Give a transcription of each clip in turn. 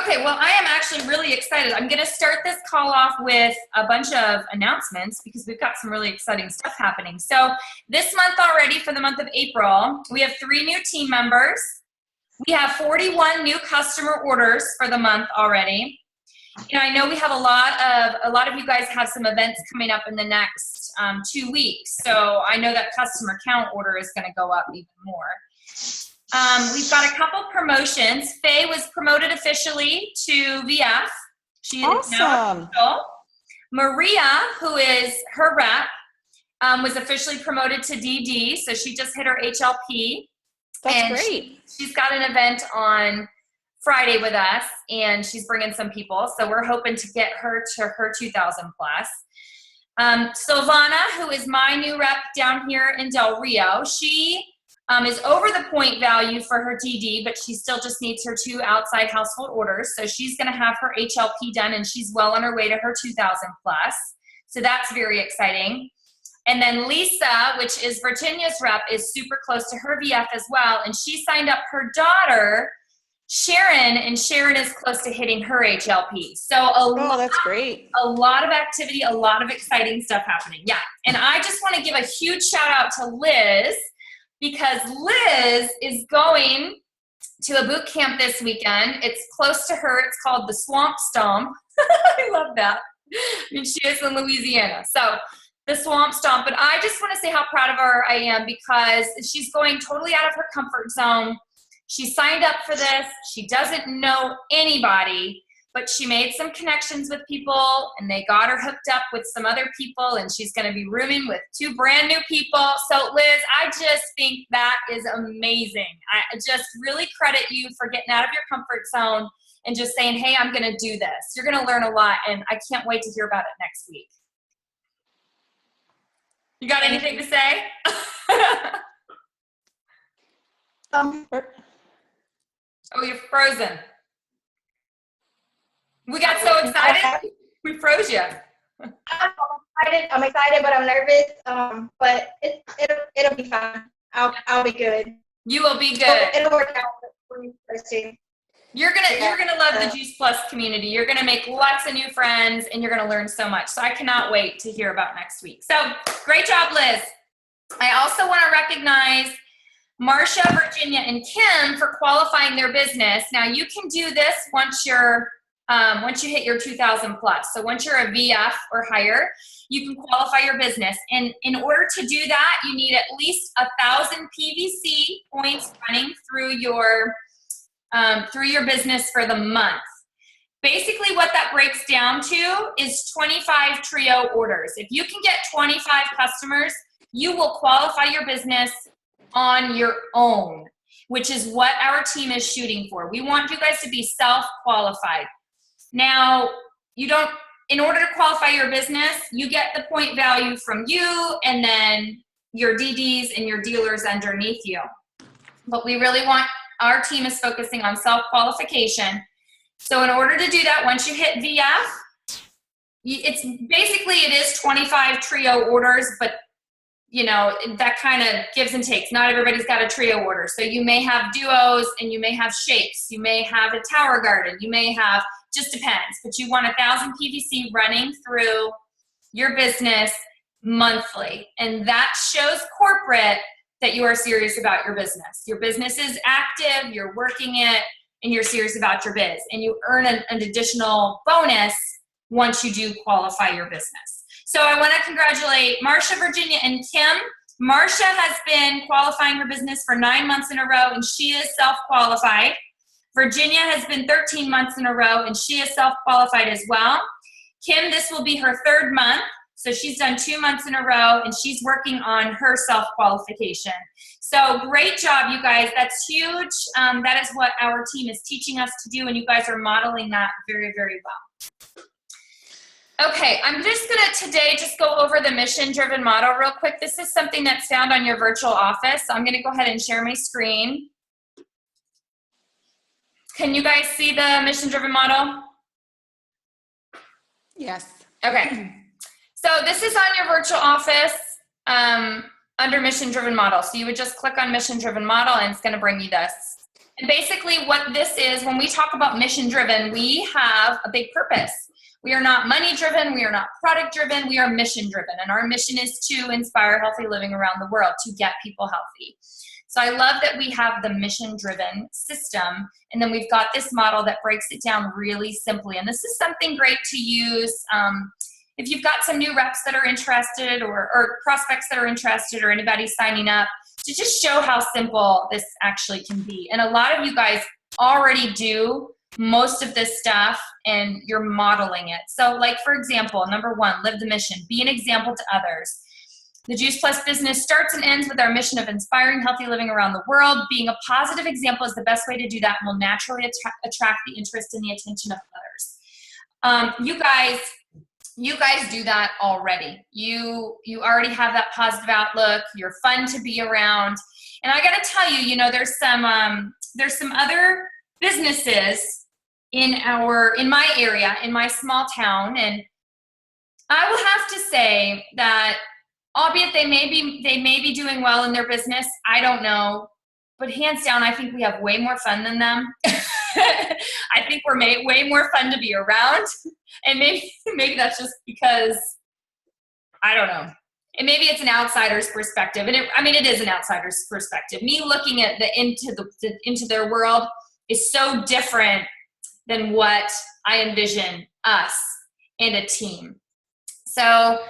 Okay, well, I am actually really excited. I'm going to start this call off with a bunch of announcements because we've got some really exciting stuff happening. So this month already, for the month of April, we have 3 new team members. We have 41 new customer orders for the month already. You know, I know we have a lot of you guys have some events coming up in the next 2 weeks. So I know that customer count order is going to go up even more. We've got a couple promotions. Faye was promoted officially to VF. She is now official. Maria, who is her rep, was officially promoted to DD. So she just hit her HLP. That's great. She's got an event on Friday with us, and she's bringing some people. So we're hoping to get her to her 2,000 plus. Silvana, who is my new rep down here in Del Rio, she is over the point value for her DD, but she still just needs her 2 outside household orders. So she's going to have her HLP done, and she's well on her way to her 2,000 plus. So that's very exciting. And then Lisa, which is Virginia's rep, is super close to her VF as well. And she signed up her daughter, Sharon, and Sharon is close to hitting her HLP. So that's great. A lot of activity, a lot of exciting stuff happening. Yeah. And I just want to give a huge shout out to Liz, because Liz is going to a boot camp this weekend. It's close to her. It's called the Swamp Stomp. I love that. And she is in Louisiana. So the Swamp Stomp. But I just want to say how proud of her I am, because she's going totally out of her comfort zone. She signed up for this. She doesn't know anybody, but she made some connections with people, and they got her hooked up with some other people, and she's going to be rooming with 2 brand new people. So Liz, I just think that is amazing. I just really credit you for getting out of your comfort zone and just saying, hey, I'm going to do this. You're going to learn a lot, and I can't wait to hear about it next week. You got anything to say? Oh, you're frozen. We got so excited, we froze you. I'm excited, but I'm nervous. But it'll be fine. I'll be good. You will be good. It'll work out for me first too. You're gonna love the Juice Plus community. You're gonna make lots of new friends, and you're gonna learn so much. So I cannot wait to hear about next week. So great job, Liz. I also want to recognize Marcia, Virginia, and Kim for qualifying their business. Now you can do this once you hit your 2,000 plus. So once you're a VF or higher, you can qualify your business. And in order to do that, you need at least 1,000 PVC points running through your business for the month. Basically what that breaks down to is 25 trio orders. If you can get 25 customers, you will qualify your business on your own, which is what our team is shooting for. We want you guys to be self-qualified. Now, in order to qualify your business, you get the point value from you and then your DDs and your dealers underneath you. But we really want, our team is focusing on self-qualification. So in order to do that, once you hit VF, it is 25 trio orders, but you know, that kind of gives and takes. Not everybody's got a trio order. So you may have duos and you may have shapes. You may have a tower garden. You may have, just depends. But you want 1,000 PVC running through your business monthly. And that shows corporate that you are serious about your business. Your business is active, you're working it, and you're serious about your biz. And you earn an additional bonus once you do qualify your business. So I want to congratulate Marcia, Virginia, and Kim. Marcia has been qualifying her business for 9 months in a row, and she is self-qualified. Virginia has been 13 months in a row, and she is self-qualified as well. Kim, this will be her 3rd month, so she's done 2 months in a row, and she's working on her self-qualification. So great job, you guys. That's huge. That is what our team is teaching us to do, and you guys are modeling that very, very well. Okay, I'm just going to today just go over the mission-driven model real quick. This is something that's found on your virtual office. So I'm going to go ahead and share my screen. Can you guys see the mission-driven model? Yes. Okay. So this is on your virtual office under mission-driven model. So you would just click on mission-driven model, and it's going to bring you this. And basically what this is, when we talk about mission driven, we have a big purpose. We are not money driven. We are not product driven. We are mission driven. And our mission is to inspire healthy living around the world, to get people healthy. So I love that we have the mission driven system. And then we've got this model that breaks it down really simply. And this is something great to use. If you've got some new reps that are interested or prospects that are interested or anybody signing up, to just show how simple this actually can be. And a lot of you guys already do most of this stuff and you're modeling it. So like, for example, number 1, live the mission, be an example to others. The Juice Plus business starts and ends with our mission of inspiring healthy living around the world. Being a positive example is the best way to do that and will naturally attract the interest and the attention of others. You guys do that already. You already have that positive outlook. You're fun to be around. And I got to tell you, there's some other businesses in my area, in my small town, and I will have to say that, albeit they may be doing well in their business, I don't know, but hands down, I think we have way more fun than them. I think we're way more fun to be around, and maybe that's just because, I don't know. And maybe it's an outsider's perspective, and it is an outsider's perspective. Me looking at into their world is so different than what I envision us and a team. So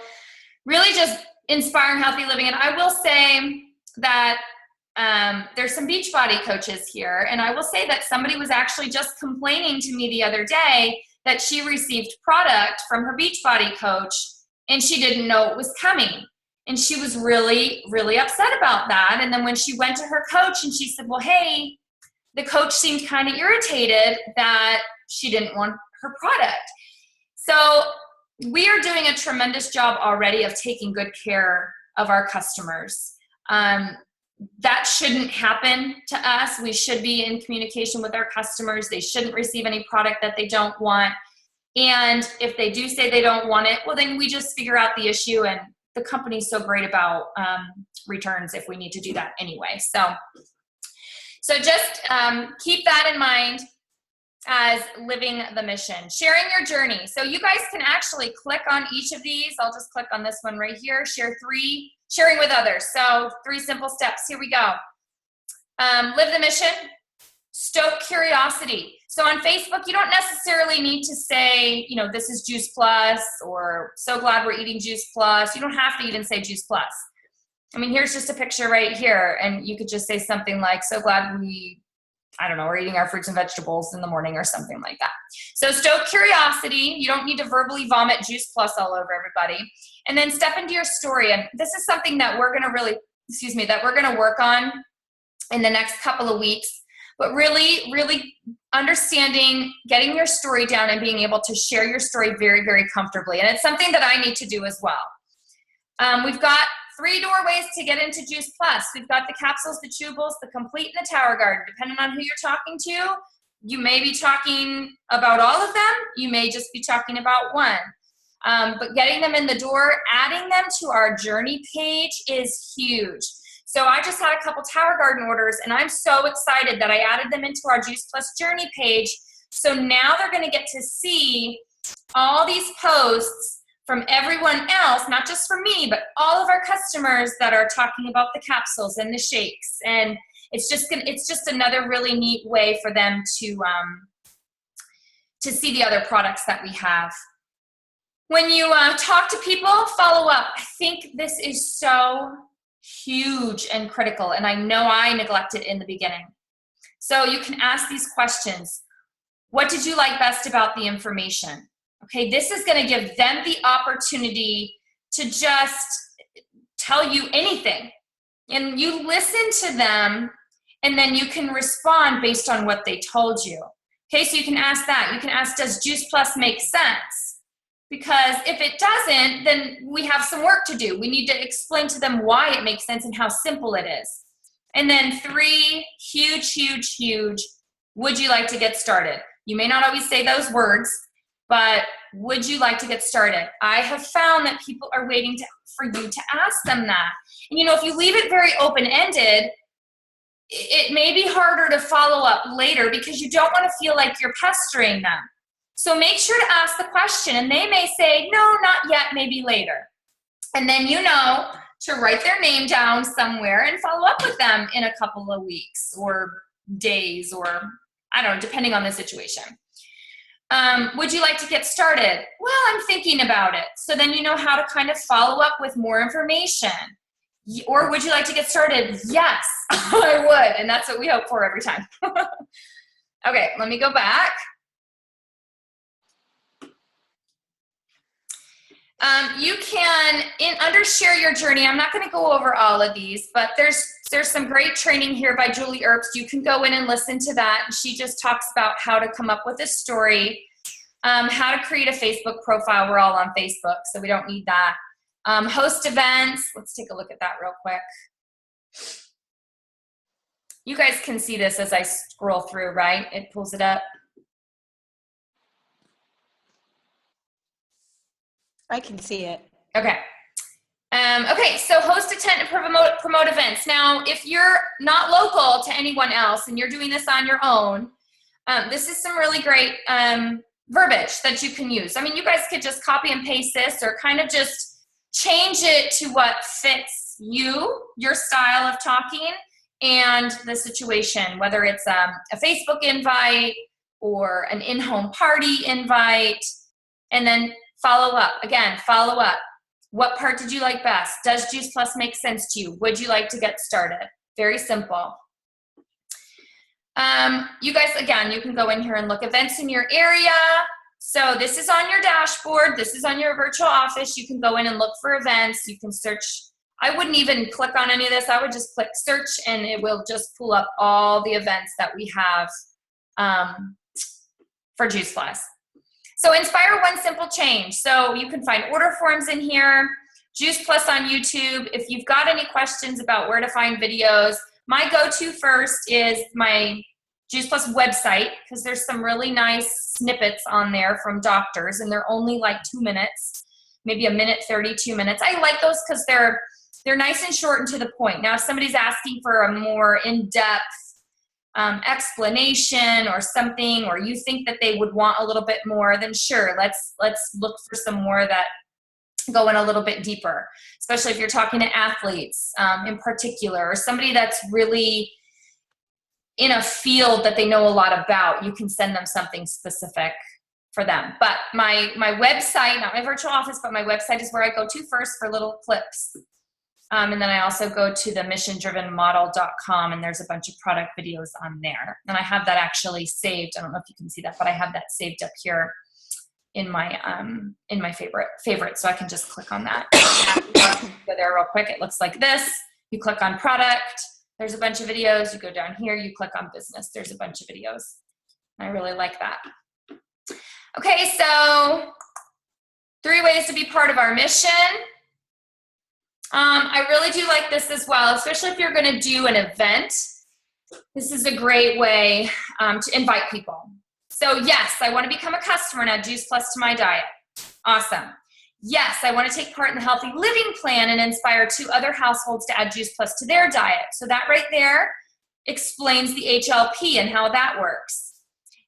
really just inspiring healthy living. And I will say that there's some Beachbody coaches here. And I will say that somebody was actually just complaining to me the other day that she received product from her Beachbody coach and she didn't know it was coming. And she was really, really upset about that. And then when she went to her coach and she said, well, hey, the coach seemed kind of irritated that she didn't want her product. So we are doing a tremendous job already of taking good care of our customers. That shouldn't happen to us. We should be in communication with our customers. They shouldn't receive any product that they don't want. And if they do say they don't want it, well, then we just figure out the issue. And the company's so great about returns if we need to do that anyway. So just keep that in mind as living the mission. Sharing your journey. So you guys can actually click on each of these. I'll just click on this one right here. Sharing with others. So 3 simple steps. Here we go. Live the mission. Stoke curiosity. So on Facebook, you don't necessarily need to say, this is Juice Plus or so glad we're eating Juice Plus. You don't have to even say Juice Plus. Here's just a picture right here. And you could just say something like, so glad we're eating our fruits and vegetables in the morning or something like that. So stoke curiosity. You don't need to verbally vomit Juice Plus all over everybody. And then step into your story. And this is something that we're going to work on in the next couple of weeks. But really, really understanding, getting your story down and being able to share your story very, very comfortably. And it's something that I need to do as well. We've got 3 doorways to get into Juice Plus. We've got the capsules, the chewables, the complete, and the Tower Garden. Depending on who you're talking to, you may be talking about all of them. You may just be talking about one. But getting them in the door, adding them to our journey page is huge. So I just had a couple Tower Garden orders, and I'm so excited that I added them into our Juice Plus journey page. So now they're going to get to see all these posts from everyone else, not just from me, but all of our customers that are talking about the capsules and the shakes. And it's just another really neat way for them to see the other products that we have. When you talk to people, follow up. I think this is so huge and critical, and I know I neglected it in the beginning. So you can ask these questions. What did you like best about the information? Okay, this is going to give them the opportunity to just tell you anything. And you listen to them, and then you can respond based on what they told you. Okay, so you can ask that. You can ask, does Juice Plus make sense? Because if it doesn't, then we have some work to do. We need to explain to them why it makes sense and how simple it is. And then 3, huge, would you like to get started? You may not always say those words, but would you like to get started? I have found that people are waiting for you to ask them that. And if you leave it very open-ended, it may be harder to follow up later because you don't want to feel like you're pestering them. So make sure to ask the question, and they may say, no, not yet, maybe later. And then you know to write their name down somewhere and follow up with them in a couple of weeks or days, or I don't know, depending on the situation. Would you like to get started? Well, I'm thinking about it. So then you know how to kind of follow up with more information. Or would you like to get started? Yes, I would. And that's what we hope for every time. Okay, let me go back. You can, under Share Your Journey, I'm not going to go over all of these, but there's some great training here by Julie Earps. You can go in and listen to that. She just talks about how to come up with a story, how to create a Facebook profile. We're all on Facebook, so we don't need that. Host events. Let's take a look at that real quick. You guys can see this as I scroll through, right? It pulls it up. I can see it. Okay. Okay, so host, attend, and promote events. Now, if you're not local to anyone else and you're doing this on your own, this is some really great verbiage that you can use. I mean, you guys could just copy and paste this or kind of just change it to what fits you, your style of talking, and the situation, whether it's a Facebook invite or an in-home party invite, and then follow up. Again, follow up. What part did you like best? Does Juice Plus make sense to you? Would you like to get started? Very simple. You guys, again, you can go in here and look events in your area. So this is on your dashboard. This is on your virtual office. You can go in and look for events. You can search. I wouldn't even click on any of this. I would just click search and it will just pull up all the events that we have for Juice Plus. So inspire one simple change. So you can find order forms in here, Juice Plus on YouTube. If you've got any questions about where to find videos, my go-to first is my Juice Plus website, because there's some really nice snippets on there from doctors, and they're only like 2 minutes, maybe a minute 30, 2 minutes. I like those because they're nice and short and to the point. Now, if somebody's asking for a more in-depth explanation or something, or you think that they would want a little bit more, then sure, let's look for some more that go in a little bit deeper, especially if you're talking to athletes in particular, or somebody that's really in a field that they know a lot about. You can send them something specific for them. But my website, not my virtual office, but my website is where I go to first for little clips. And then I also go to the missiondrivenmodel.com, and there's a bunch of product videos on there. And I have that actually saved. I don't know if you can see that, but I have that saved up here in my favorite. So I can just click on that. Go there real quick. It looks like this. You click on product. There's a bunch of videos. You go down here. You click on business. There's a bunch of videos. I really like that. Okay, so 3 ways to be part of our mission. I really do like this as well, especially if you're going to do an event. This is a great way to invite people. So yes, I want to become a customer and add Juice Plus to my diet. Awesome. Yes, I want to take part in the healthy living plan and inspire 2 other households to add Juice Plus to their diet. So that right there explains the HLP and how that works.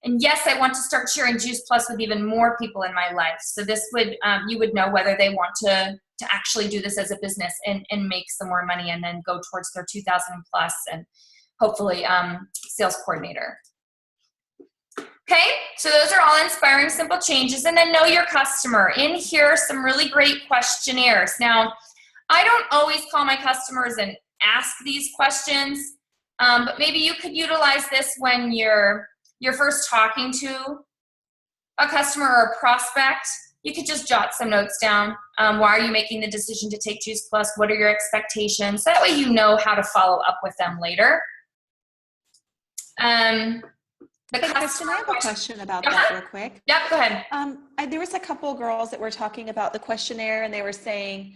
And yes, I want to start sharing Juice Plus with even more people in my life. So this would, you would know whether they want to actually do this as a business and make some more money and then go towards their 2,000 plus and hopefully sales coordinator. Okay, so those are all inspiring simple changes. And then know your customer. In here are some really great questionnaires. Now, I don't always call my customers and ask these questions, but maybe you could utilize this when you're first talking to a customer or a prospect. You could just jot some notes down. Why are you making the decision to take Juice Plus? What are your expectations? That way you know how to follow up with them later. Kristen, I have a question about that real quick. Yep, go ahead. There was a couple girls that were talking about the questionnaire, and they were saying,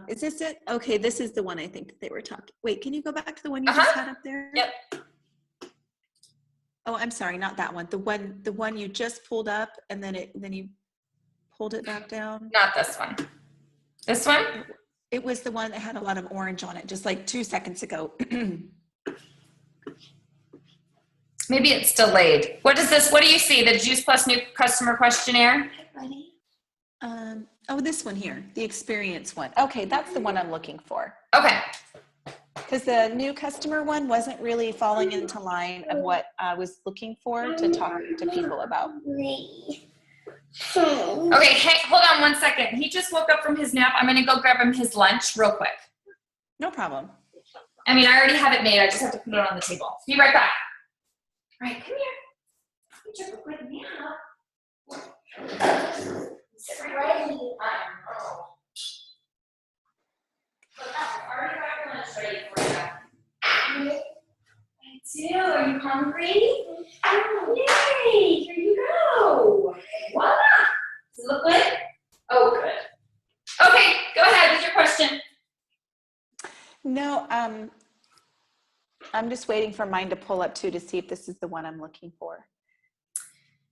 is this it? Okay, this is the one I think that they were talking. Wait, can you go back to the one you just had up there? Yep. Oh, I'm sorry, not that one. The one you just pulled up, and then you pulled it back down. Not this one. This one? It was the one that had a lot of orange on it, just like 2 seconds ago. Maybe it's delayed. What is this? What do you see? The Juice Plus new customer questionnaire? Oh, this one here, the experience one. Okay, that's the one I'm looking for. Okay. Because the new customer one wasn't really falling into line of what I was looking for to talk to people about. Okay, hey, hold on 1 second. He just woke up from his nap. I'm gonna go grab him his lunch real quick. No problem. I mean, I already have it made. I just have to put it on the table. Be right back. All right, come here. You took a quick nap. Sit right here. I've already got your lunch ready for you. I do. Are you hungry? Yay! Here you go. Voila! Does it look good? Oh, good. Okay, go ahead with your question. No, I'm just waiting for mine to pull up too to see if this is the one I'm looking for.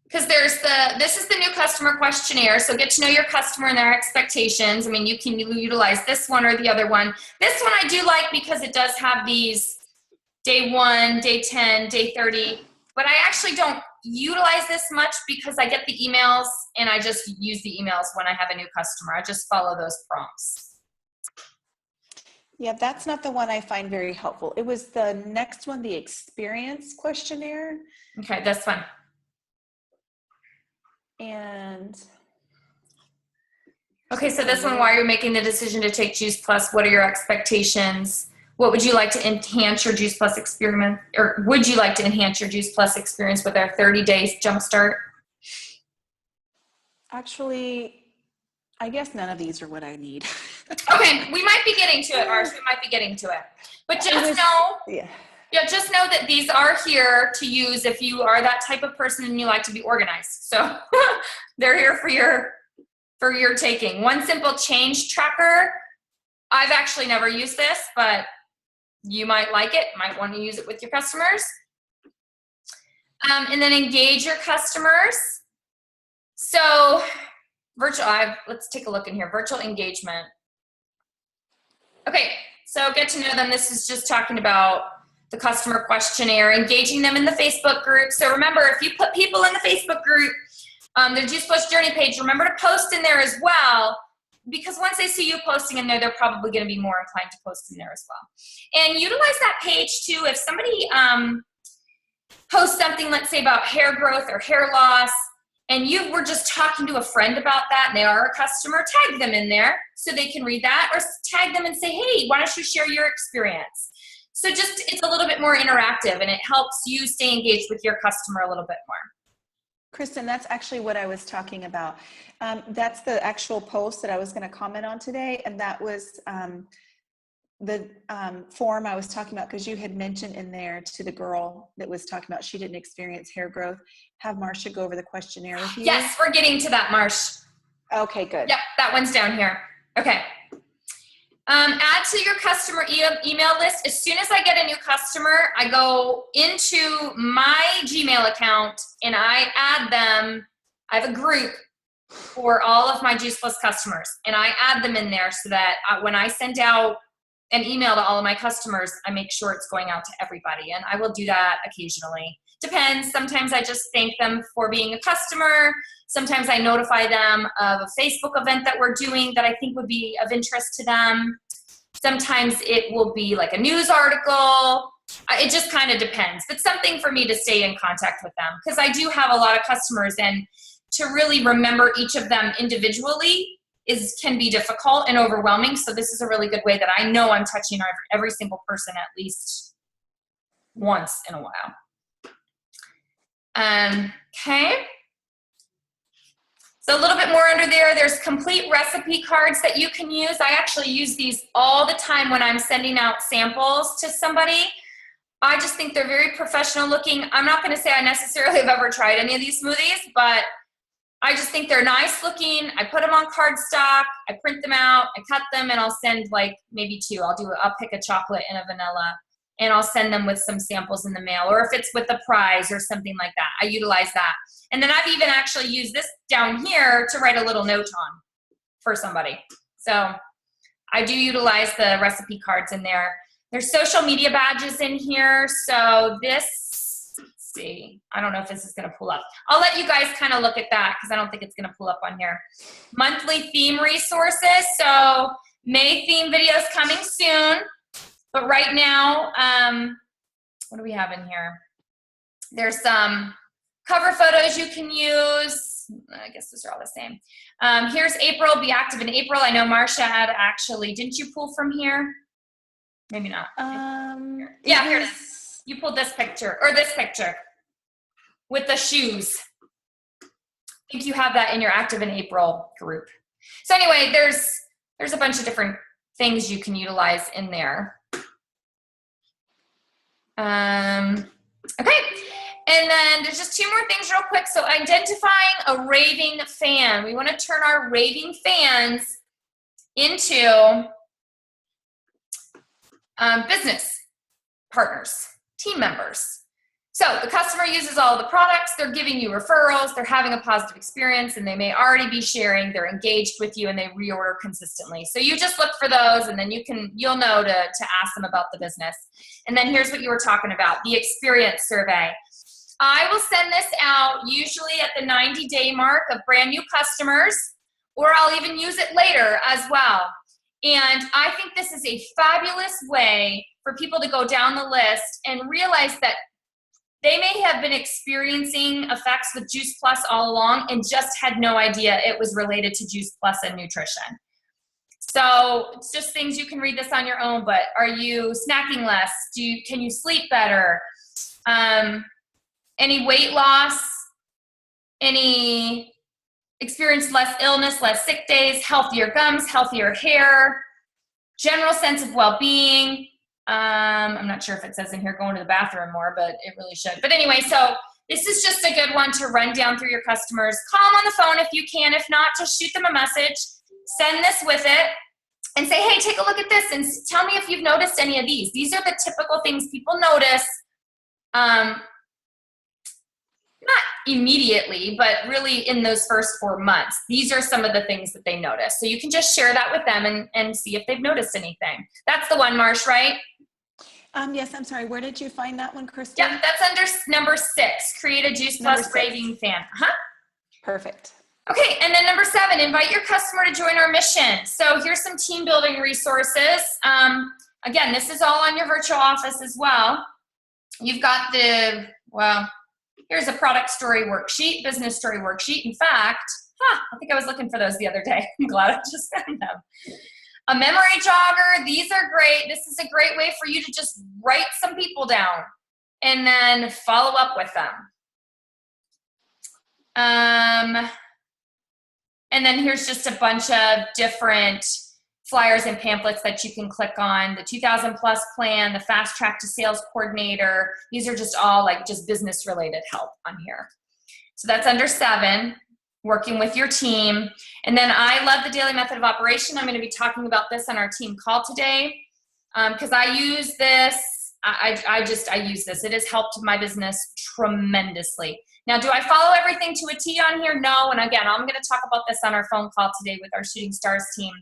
Because this is the new customer questionnaire. So get to know your customer and their expectations. I mean, you can utilize this one or the other one. This one I do like because it does have these day 1, day 10, day 30. But I actually don't utilize this much because I get the emails and I just use the emails when I have a new customer. I just follow those prompts. Yeah, that's not the one I find very helpful. It was the next one, the experience questionnaire. Okay, this one. And okay, so this one, why are you making the decision to take Juice Plus? What are your expectations? What would you like to enhance your Juice Plus experiment, or would you like to enhance your Juice Plus experience with our 30 days jumpstart? actually, I guess none of these are what I need. Okay, we might be getting to it, Marsh. We might be getting to it. But just know, just know that these are here to use if you are that type of person and you like to be organized. So they're here for your taking. One simple change tracker. I've actually never used this, but you might like it, might want to use it with your customers. And then engage your customers. So let's take a look in here, virtual engagement. Okay, so get to know them. This is just talking about the customer questionnaire, engaging them in the Facebook group. So remember, if you put people in the Facebook group, their Juice Plus Journey page, remember to post in there as well, because once they see you posting in there, they're probably going to be more inclined to post in there as well. And utilize that page too. If somebody posts something, let's say about hair growth or hair loss, and you were just talking to a friend about that and they are a customer, tag them in there so they can read that, or tag them and say, hey, why don't you share your experience? So just, it's a little bit more interactive and it helps you stay engaged with your customer a little bit more. Kristen, that's actually what I was talking about. That's the actual post that I was going to comment on today. And that was the form I was talking about, because you had mentioned in there to the girl that was talking about she didn't experience hair growth, have Marcia go over the questionnaire with you. Yes, we're getting to that, Marsh. Okay, good. Yep, that one's down here. Okay. Add to your customer email list. As soon as I get a new customer, I go into my Gmail account and I add them. I have a group for all of my Juice Plus customers, and I add them in there so that when I send out an email to all of my customers, I make sure it's going out to everybody. And I will do that occasionally. Depends. Sometimes I just thank them for being a customer. Sometimes I notify them of a Facebook event that we're doing that I think would be of interest to them. Sometimes it will be like a news article. It just kind of depends. But something for me to stay in contact with them, because I do have a lot of customers, and to really remember each of them individually can be difficult and overwhelming. So this is a really good way that I know I'm touching every single person at least once in a while. Okay. So a little bit more under there, there's complete recipe cards that you can use. I actually use these all the time when I'm sending out samples to somebody. I just think they're very professional looking. I'm not going to say I necessarily have ever tried any of these smoothies, but I just think they're nice looking. I put them on cardstock, I print them out, I cut them, and I'll send like maybe two. I'll pick a chocolate and a vanilla, and I'll send them with some samples in the mail, or if it's with the prize or something like that, I utilize that. And then I've even actually used this down here to write a little note on for somebody. So I do utilize the recipe cards in there. There's social media badges in here. So this, let's see. I don't know if this is going to pull up. I'll let you guys kind of look at that because I don't think it's going to pull up on here. Monthly theme resources. So May theme videos coming soon. But right now, what do we have in here? There's some cover photos you can use. I guess those are all the same. Here's April. Be active in April. I know Marcia had actually. Didn't you pull from here? Maybe not. Yeah, here it is. You pulled this picture, or this picture with the shoes. I think you have that in your Active in April group. So anyway, there's a bunch of different things you can utilize in there. Okay, and then there's just two more things real quick. So identifying a raving fan. We want to turn our raving fans into business partners, team members. So the customer uses all the products, they're giving you referrals, they're having a positive experience, and they may already be sharing, they're engaged with you, and they reorder consistently. So you just look for those, and then you'll know to ask them about the business. And then here's what you were talking about, the experience survey. I will send this out usually at the 90-day mark of brand new customers, or I'll even use it later as well. And I think this is a fabulous way for people to go down the list and realize that they may have been experiencing effects with Juice Plus all along and just had no idea it was related to Juice Plus and nutrition. So it's just things you can read this on your own, but are you snacking less? Can you sleep better? Any weight loss? Any experience less illness, less sick days, healthier gums, healthier hair, general sense of well-being? I'm not sure if it says in here going to the bathroom more, but it really should. But anyway, so this is just a good one to run down through your customers. Call them on the phone if you can. If not, just shoot them a message. Send this with it and say, hey, take a look at this and tell me if you've noticed any of these. These are the typical things people notice. Not immediately, but really in those first 4 months. These are some of the things that they notice. So you can just share that with them and see if they've noticed anything. That's the one, Marsh, right? Yes, I'm sorry. Where did you find that one, Kristen? Yep, that's under number 6. Create a Juice Plus raving fan. Perfect. Okay, and then number 7, invite your customer to join our mission. So here's some team building resources. Again, this is all on your virtual office as well. You've got here's a product story worksheet, business story worksheet. In fact, I think I was looking for those the other day. I'm glad I just found them. A memory jogger, these are great. This is a great way for you to just write some people down and then follow up with them. And then here's just a bunch of different flyers and pamphlets that you can click on. The 2000 plus plan, the fast track to sales coordinator. These are just all like just business related help on here. So that's under 7. Working with your team. And then I love the daily method of operation. I'm going to be talking about this on our team call today because I use this. I use this. It has helped my business tremendously. Now, do I follow everything to a T on here? No. And again, I'm going to talk about this on our phone call today with our Shooting Stars team.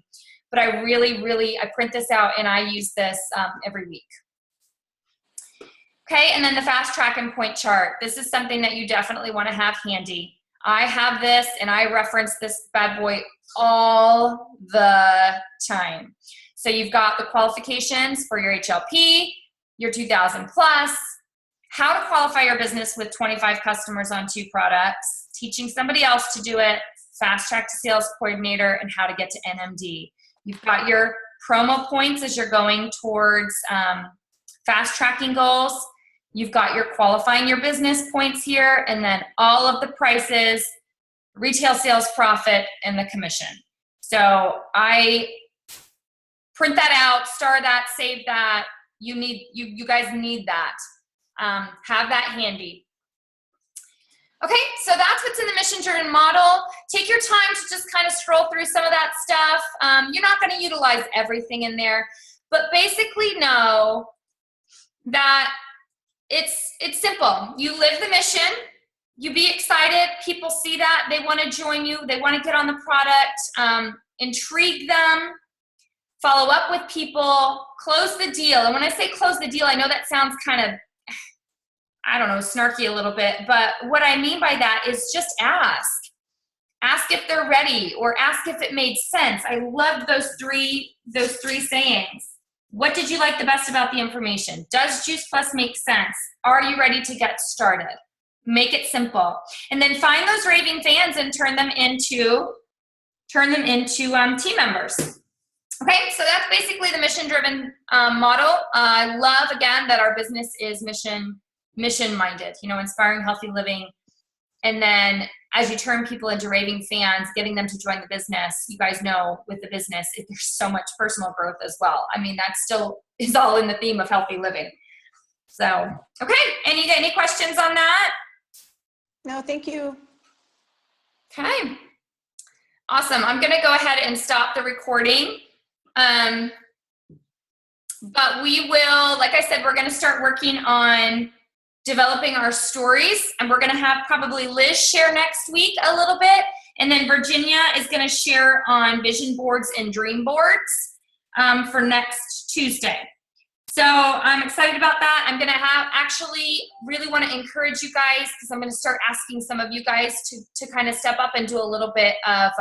But I I print this out and I use this every week. Okay, and then the fast track and point chart. This is something that you definitely want to have handy. I have this and I reference this bad boy all the time. So you've got the qualifications for your HLP, your 2000 plus, how to qualify your business with 25 customers on 2 products, teaching somebody else to do it, fast track to sales coordinator, and how to get to NMD. You've got your promo points as you're going towards fast tracking goals. You've got your qualifying your business points here, and then all of the prices, retail sales profit, and the commission. So I print that out, star that, save that. You guys need that. Have that handy. Okay, so that's what's in the mission driven model. Take your time to just kind of scroll through some of that stuff. You're not going to utilize everything in there, but basically know that it's simple. You live the mission, you be excited, people see that, they want to join you, they want to get on the product, intrigue them, follow up with people, close the deal. And when I say close the deal, I know that sounds kind of, I don't know, snarky a little bit, but what I mean by that is just ask. Ask if they're ready, or ask if it made sense. I loved those three sayings. What did you like the best about the information? Does Juice Plus make sense? Are you ready to get started? Make it simple. And then find those raving fans and turn them into team members. Okay, so that's basically the mission-driven model. I love, again, that our business is mission-minded, you know, inspiring healthy living. And then as you turn people into raving fans, getting them to join the business, you guys know with the business, there's so much personal growth as well. I mean, that still is all in the theme of healthy living. So, okay, any questions on that? No, thank you. Okay, awesome. I'm gonna go ahead and stop the recording. But we will, like I said, we're gonna start working on developing our stories, and we're gonna have probably Liz share next week a little bit, and then Virginia is gonna share on vision boards and dream boards for next Tuesday. So I'm excited about that. I'm gonna actually really wanna encourage you guys, because I'm gonna start asking some of you guys to kind of step up and do a little bit of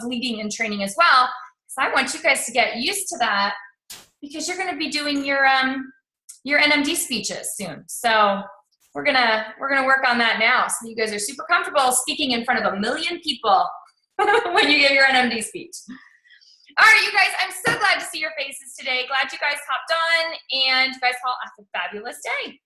leading and training as well. So I want you guys to get used to that, because you're gonna be doing your NMD speeches soon. So we're gonna work on that now, so you guys are super comfortable speaking in front of 1 million people when you give your NMD speech. All right, you guys, I'm so glad to see your faces today. Glad you guys hopped on, and you guys all have a fabulous day.